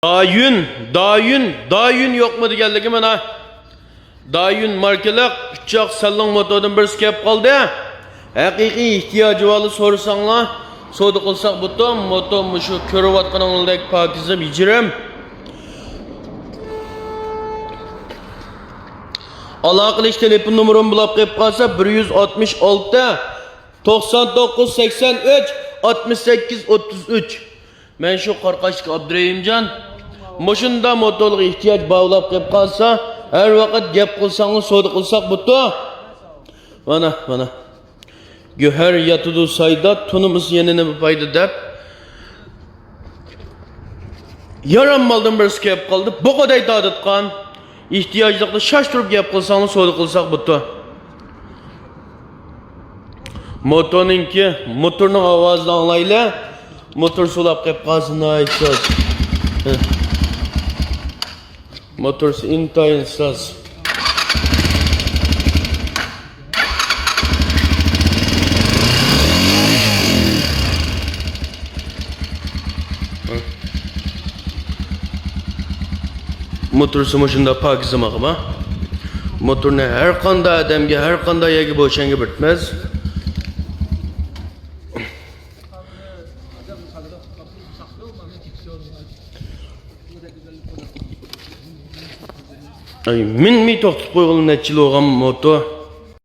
Dayun yok mu deganligi mana. Dayun markalar uchoq salon motordan birisi kelib qoldi. Haqiqiy ehtiyoji borni so'rasanglar, savdo qilsak butun motor shu ko'rayotganingizdek pokiza bijirim. Aloqa qilish telefon nomerim bo'lib qolib qolsa 166 99 83 68 33. Men shu Qorqashli Abdurahimjon Moshunda motorga ehtiyoj bağlab qilib qolsa, har vaqt gap qilsangiz, savdo qilsak butun. Mana. Göher yatıdu sayda tunumuz yenine bir payda dep. Yaran maldan birisi kelip kaldı. Bu kadar dadıtkan. İhtiyaclıkta şaştırıp gap kılsanız savdo qilsak butun. Motorning ovozini anglayla. Motor sulab qilib qolsin aytasiz. Motor intayin saz. Motor şunda pakize maqma. Motorni har qanday odamga, har qanday yerga bo'shanga bitmez. Ay, min to'xtatib qo'ygan necha yil olgan motor.